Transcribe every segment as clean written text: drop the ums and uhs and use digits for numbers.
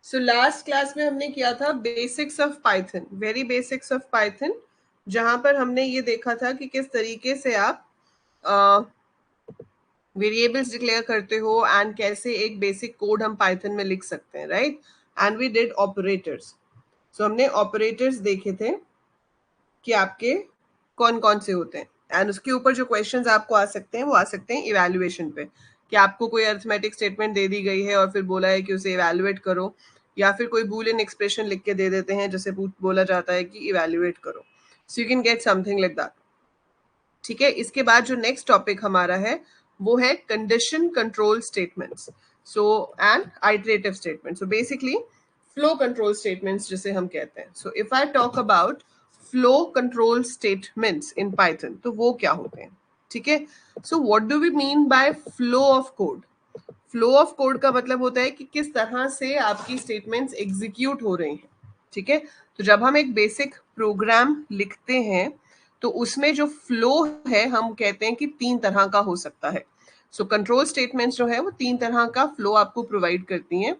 So last class में हमने किया था basics of Python, very basics of Python, जहां पर हमने ये देखा था कि किस तरीके से आप वेरिएबल्स डिक्लेयर करते हो एंड कैसे एक बेसिक कोड हम पाइथन में लिख सकते हैं, right. And we did operators. So हमने ऑपरेटर्स देखे थे कि आपके कौन कौन से होते हैं, एंड उसके ऊपर जो क्वेश्चंस आपको आ सकते हैं वो आ सकते हैं इवैल्यूएशन पे, कि आपको कोई अरिथमेटिक स्टेटमेंट दे दी गई है और फिर बोला है कि उसे इवैल्यूएट करो, या फिर कोई बूलियन एक्सप्रेशन लिख के दे देते हैं जैसे बोला जाता है कि इवैल्यूएट करो। So you can get something like that. ठीक है, इसके बाद जो नेक्स्ट टॉपिक हमारा है वो है condition control statements, so and iterative statement. So basically flow control statements जिसे हम कहते हैं। So if I talk about flow control statements in Python, तो वो क्या होते हैं? ठीक है, so what do we mean by flow of code? Flow of code का मतलब होता है कि किस तरह से आपकी स्टेटमेंट्स एग्जीक्यूट हो रही हैं। ठीक है, तो जब हम एक बेसिक प्रोग्राम लिखते हैं तो उसमें जो फ्लो है हम कहते हैं कि 3 तरह का हो सकता है। सो कंट्रोल स्टेटमेंट्स जो है वो 3 तरह का फ्लो आपको प्रोवाइड करती हैं।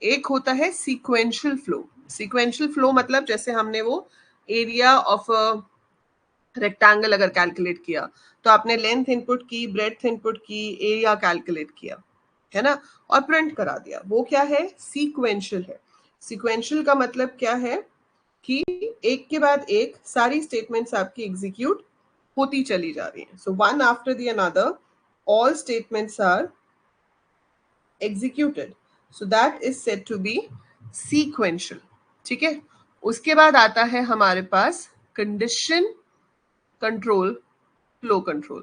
एक होता है सीक्वेंशियल फ्लो। सीक्वेंशियल फ्लो मतलब जैसे हमने वो एरिया ऑफ रेक्टेंगल अगर कैलकुलेट किया तो आपने लेंथ इनपुट की, ब्रेड्थ इनपुट की, एरिया कैलकुलेट किया, है ना, और प्रिंट करा दिया, वो क्या है? सीक्वेंशियल है। सीक्वेंशियल का मतलब क्या है कि एक के बाद एक सारी स्टेटमेंट्स आपकी एग्जीक्यूट होती चली जा रही हैं। So one after the another all statements are executed, so that is said to be sequential. ठीक है, उसके बाद आता है हमारे पास condition control, flow control.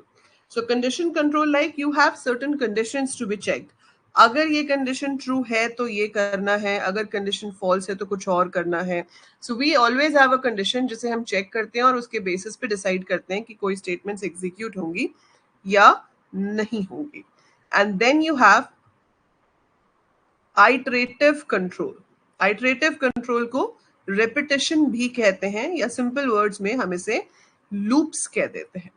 So condition control, like you have certain conditions to be checked. अगर ये कंडीशन ट्रू है तो ये करना है, अगर कंडीशन फॉल्स है तो कुछ और करना है। So we always have a condition जिसे हम चेक करते हैं और उसके बेसिस पे डिसाइड करते हैं कि कोई स्टेटमेंट्स एग्जीक्यूट होंगी या नहीं होंगी। And then you have iterative control. Iterative control को रेपिटेशन भी कहते हैं, या सिंपल वर्ड्स में हम इसे लूप्स कह देते हैं।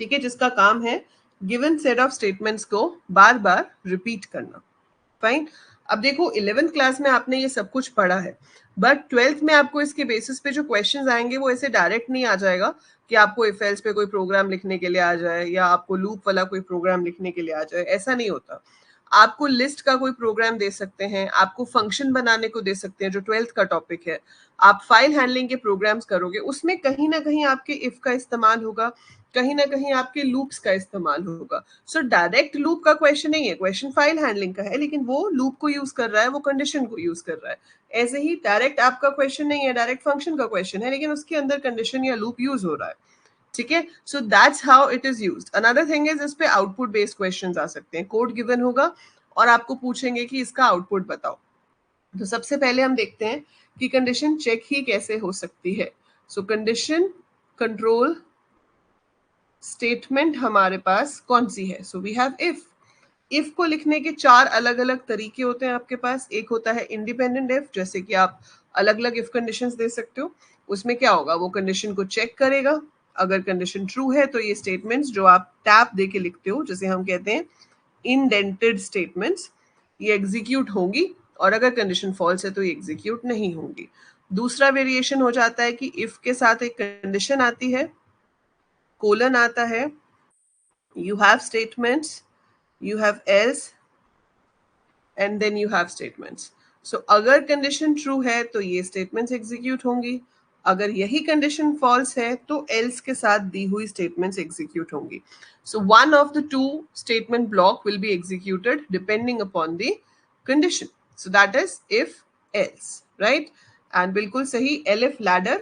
ठीक है, जिसका काम है गिवन सेट ऑफ स्टेटमेंट्स को बार बार रिपीट करना। फाइन। अब देखो 11th क्लास में आपने ये सब कुछ पढ़ा है, बट 12th में आपको इसके बेसिस पे जो क्वेश्चंस आएंगे वो ऐसे डायरेक्ट नहीं आ जाएगा कि आपको इफ एल्स पे कोई प्रोग्राम लिखने के लिए आ जाए या आपको लूप वाला कोई प्रोग्राम लिखने के लिए आ जाए, ऐसा नहीं होता। आपको लिस्ट का कोई प्रोग्राम दे सकते हैं, आपको फंक्शन बनाने को दे सकते हैं जो 12th का टॉपिक है, आप फाइल हैंडलिंग के प्रोग्राम्स करोगे, उसमें कहीं ना कहीं आपके इफ का इस्तेमाल होगा, कहीं ना कहीं आपके लूप्स का इस्तेमाल होगा। सो डायरेक्ट लूप का क्वेश्चन नहीं है, क्वेश्चन फाइल हैंडलिंग का है, लेकिन वो लूप को यूज कर रहा है, वो कंडीशन को यूज कर रहा है। ऐसे ही डायरेक्ट आपका क्वेश्चन नहीं है, डायरेक्ट फंक्शन का क्वेश्चन है, लेकिन उसके अंदर कंडीशन या लूप यूज हो रहा है। ठीक है, so that's how it is used. Another thing is इस पे आउटपुट बेस्ड क्वेश्चंस आ सकते हैं। कोड गिवन होगा और आपको पूछेंगे कि इसका आउटपुट बताओ। तो सबसे पहले हम देखते हैं कि कंडीशन चेक ही कैसे हो सकती है। सो कंडीशन कंट्रोल स्टेटमेंट हमारे पास कौन सी है? So we have if. If को लिखने के 4 अलग अलग तरीके होते हैं आपके पास। एक होता है इंडिपेंडेंट इफ, जैसे कि आप अलग अलग इफ कंडीशंस दे सकते हो। उसमें क्या होगा, वो कंडीशन को चेक करेगा, अगर कंडीशन ट्रू है तो ये स्टेटमेंट्स जो आप टैप दे के लिखते हो, जैसे हम कहते हैं इंडेंटेड स्टेटमेंट्स, ये एग्जीक्यूट होंगी, और अगर कंडीशन फॉल्स है तो ये एग्जीक्यूट नहीं होंगी। दूसरा वेरिएशन हो जाता है कि इफ के साथ एक कंडीशन आती है, कोलन आता है, you have statements, you have else, and then you have statements. So अगर कंडीशन ट्रू है तो ये स्टेटमेंट्स एग्जीक्यूट होंगी, अगर यही कंडीशन फॉल्स है तो else के साथ दी हुई स्टेटमेंट्स एग्जीक्यूट होंगी। So one of the two statement block will be executed depending upon the condition. So that is if else, right? And बिल्कुल सही, elif ladder।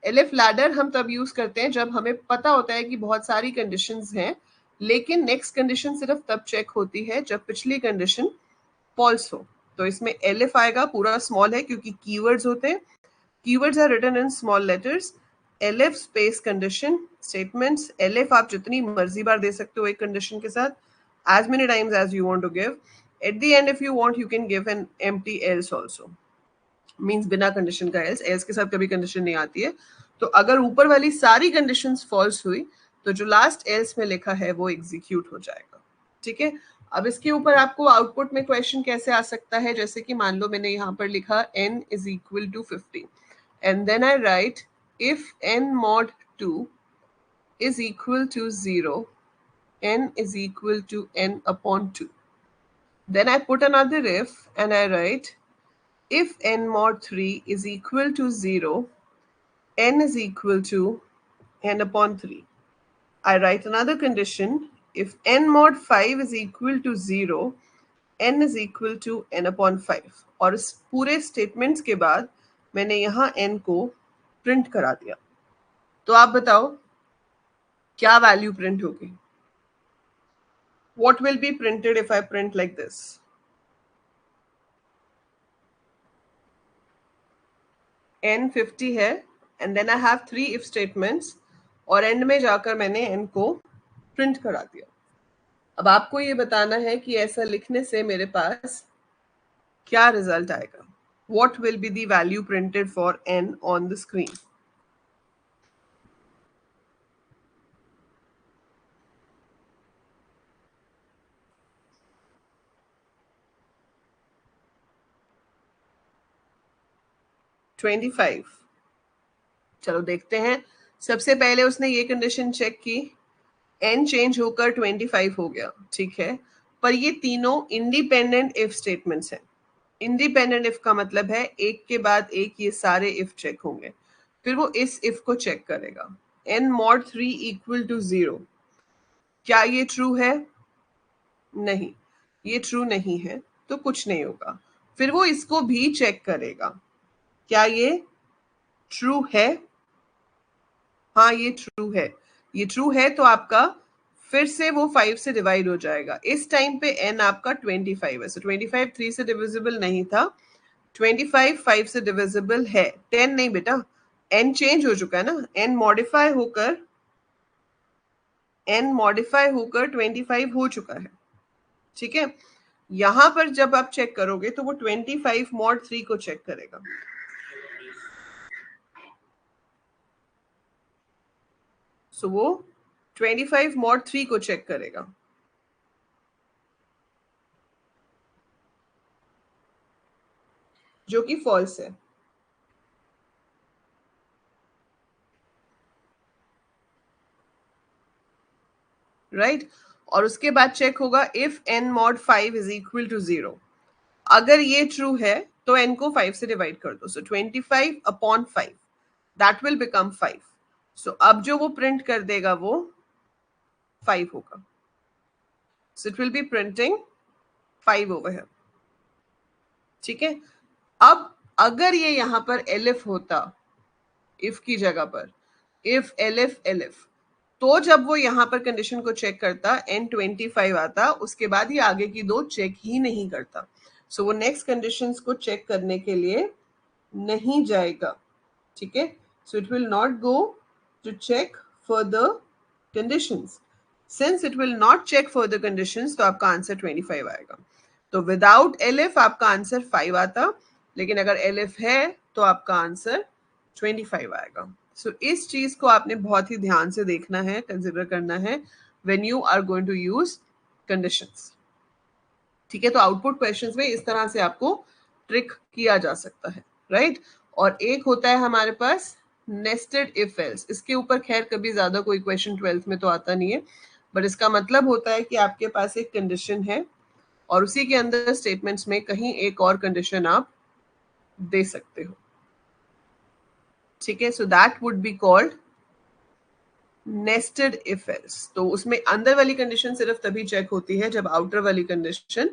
elif ladder हम तब यूज करते हैं जब हमें पता होता है कि बहुत सारी कंडीशंस हैं, लेकिन नेक्स्ट कंडीशन सिर्फ तब चेक होती है जब पिछली कंडीशन फॉल्स हो। तो इसमें एलिफ आएगा, पूरा स्मॉल है क्योंकि कीवर्ड्स होते हैं, keywords are written in small letters. Elif space condition statements, elif आप जितनी मर्जी बार दे सकते हो एक कंडीशन के साथ, as many times as you want to give. At the end if you want you can give an empty else also, means बिना condition का एल्स। एल्स के साथ कभी कंडीशन नहीं आती है। तो अगर ऊपर वाली सारी कंडीशंस फॉल्स हुई तो जो लास्ट एल्स में लिखा है वो एग्जीक्यूट हो जाएगा। ठीक है, अब इसके ऊपर आपको आउटपुट में क्वेश्चन कैसे आ सकता है, जैसे कि मान लो मैंने यहाँ पर लिखा n is equal to 50 and then I write if n mod 2 is equal to 0, n is equal to n upon 2. Then I put another if and I write if n mod 3 is equal to 0, n is equal to n upon 3. I write another condition if n mod 5 is equal to 0, n is equal to n upon 5. और इस पूरे statements के बाद मैंने यहाँ n को print करा दिया। तो आप बताओ क्या वैल्यू प्रिंट होगी? What will be printed if I print like this? n 50 है and then I have 3 if statements और end में जाकर मैंने n को प्रिंट करा दिया। अब आपको ये बताना है कि ऐसा लिखने से मेरे पास क्या रिजल्ट आएगा? What will be the value printed for n on the screen? $25। चलो देखते हैं। सबसे पहले उसने ये कंडीशन चेक की, n चेंज होकर 25 हो गया, ठीक है, पर ये तीनों इंडिपेंडेंट इफ स्टेटमेंट्स हैं। इंडिपेंडेंट इफ का मतलब है एक के बाद एक ये सारे इफ चेक होंगे, फिर वो इस इफ को चेक करेगा। n mod 3 इक्वल टू 0, क्या ये ट्रू है? नहीं, ये ट्रू नहीं है, तो कुछ नहीं होगा। फिर वो इसको भी चेक करेगा, क्या ये ट्रू है? हाँ, ये ट्रू है। ये ट्रू है तो आपका फिर से वो 5 से डिवाइड हो जाएगा। इस टाइम पे n आपका 25 है, सो 25 3 से डिविजिबल नहीं था, 25 5 से डिविजिबल है, 10 नहीं बेटा, n चेंज हो चुका है ना, n मॉडिफाई होकर 25 हो चुका है, ठीक है। यहां पर जब आप चेक करोगे तो वो 25 मॉड 3 को चेक करेगा। सो वो 25 मॉड 3 को चेक करेगा, जो कि फॉल्स है। राइट, और उसके बाद चेक होगा if n mod 5 is equal to 0। अगर ये ट्रू है तो n को 5 से डिवाइड कर दो, सो 25 अपॉन 5 दैट विल बिकम 5। सो अब जो वो प्रिंट कर देगा वो 5 होगा, सो it will be printing 5 over here, ठीक है। अब अगर ये यहां पर elif होता, इफ की जगह पर इफ elif, तो जब वो यहां पर कंडीशन को चेक करता n25 आता, उसके बाद ये आगे की दो चेक ही नहीं करता। सो वो नेक्स्ट कंडीशंस को चेक करने के लिए नहीं जाएगा, ठीक है। So it will not go to check further conditions. Since it will not check further conditions, तो आपका आंसर 25 आएगा। तो विदाउट elif आपका आंसर 5 आता, लेकिन अगर elif है तो आपका आंसर 25 आएगा। सो इस चीज को आपने बहुत ही ध्यान से देखना है, कंसिडर करना है when you are going to use conditions, ठीक है। तो आउटपुट क्वेश्चंस में इस तरह से आपको ट्रिक किया जा सकता है, राइट। और एक होता है हमारे पास नेस्टेड इफ एल्स, इसके ऊपर खैर कभी ज्यादा कोई क्वेश्चन 12th में तो आता नहीं है, बट इसका मतलब होता है कि आपके पास एक कंडीशन है और उसी के अंदर स्टेटमेंट्स में कहीं एक और कंडीशन आप दे सकते हो, ठीक है। So that would be called nested if else. तो उसमें अंदर वाली कंडीशन सिर्फ तभी चेक होती है जब आउटर वाली कंडीशन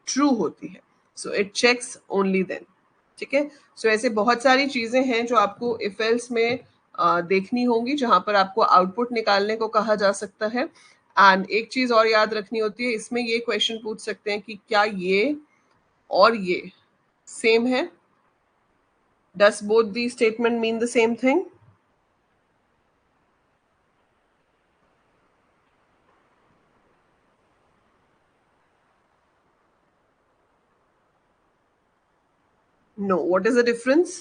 ट्रू होती है, so it checks only then, ठीक है। सो ऐसे बहुत सारी चीजें हैं जो आपको इफ एल्स में देखनी होंगी, जहां पर आपको आउटपुट निकालने को कहा जा सकता है। एंड एक चीज और याद रखनी होती है, इसमें ये क्वेश्चन पूछ सकते हैं कि क्या ये और ये सेम है? Does both the statement mean the same thing? No. What is the difference?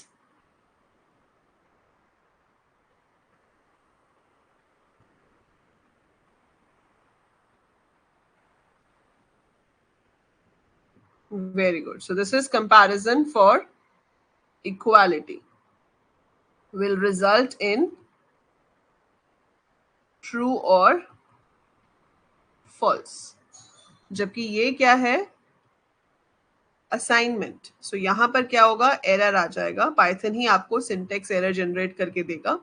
Very good. So this is comparison for equality. Will result in true or false. जबकि ये क्या है, असाइनमेंट. सो यहां पर क्या होगा, एरर आ जाएगा. पाइथन ही आपको सिंटेक्स एरर जनरेट करके देगा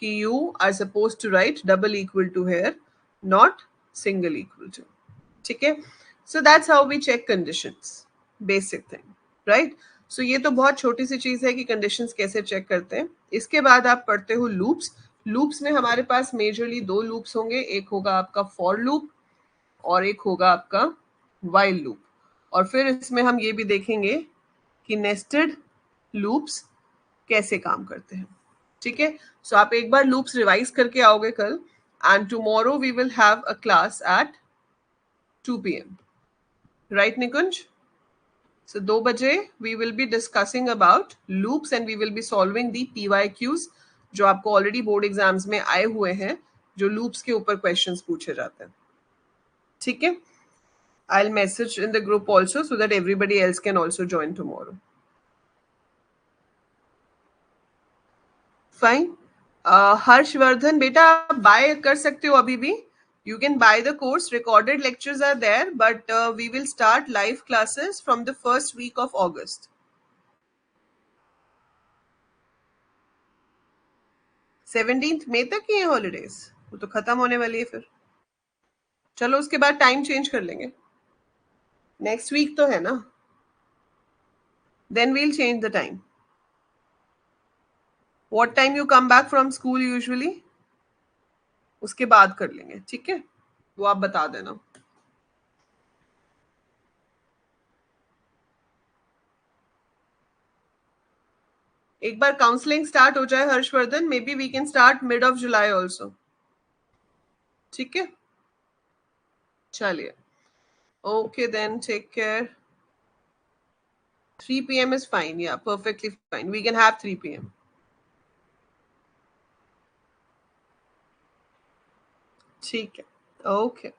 कि you are suppose to write double equal to here, not single equal to. ठीक है. So that's how we check conditions. Basic thing, right. So ये तो बहुत छोटी सी चीज है कि कंडीशंस कैसे चेक करते हैं. इसके बाद आप पढ़ते हो लूप्स. लूप्स में हमारे पास मेजरली दो लूप्स होंगे. एक होगा आपका फॉर लूप और एक होगा आपका वाइल लूप. और फिर इसमें हम ये भी देखेंगे कि नेस्टेड लूप्स कैसे काम करते हैं. ठीक है. सो आप एक बार लूप्स रिवाइज करके आओगे कल. And tomorrow we will have a class at 2 PM. Right, Nikunj? So 2 बजे we will be discussing about loops and we will be solving the PYQs जो आपको ऑलरेडी बोर्ड एग्जाम्स में आए हुए हैं, जो लूप्स के ऊपर क्वेश्चंस पूछे जाते हैं. ठीक है. I'll message in the group also so that everybody else can also join tomorrow. Fine. Harshvardhan बेटा आप बाय कर सकते हो अभी भी. You can buy the course. Recorded lectures are there, but we will start live classes from the first week of August. 17th मई तक की है हॉलीडेज. वो तो खत्म होने वाली है फिर. चलो उसके बाद टाइम चेंज कर लेंगे. नेक्स्ट वीक तो है ना. Then we'll change the time. What time you come back from school usually, उसके बाद कर लेंगे. ठीक है. वो आप बता देना. एक बार काउंसलिंग स्टार्ट हो जाए Harshvardhan, may be we can start mid of July also. ठीक है. चलिए. Okay then, take care. 3 PM is fine. Yeah, perfectly fine. We can have 3 PM. ठीक है. Okay.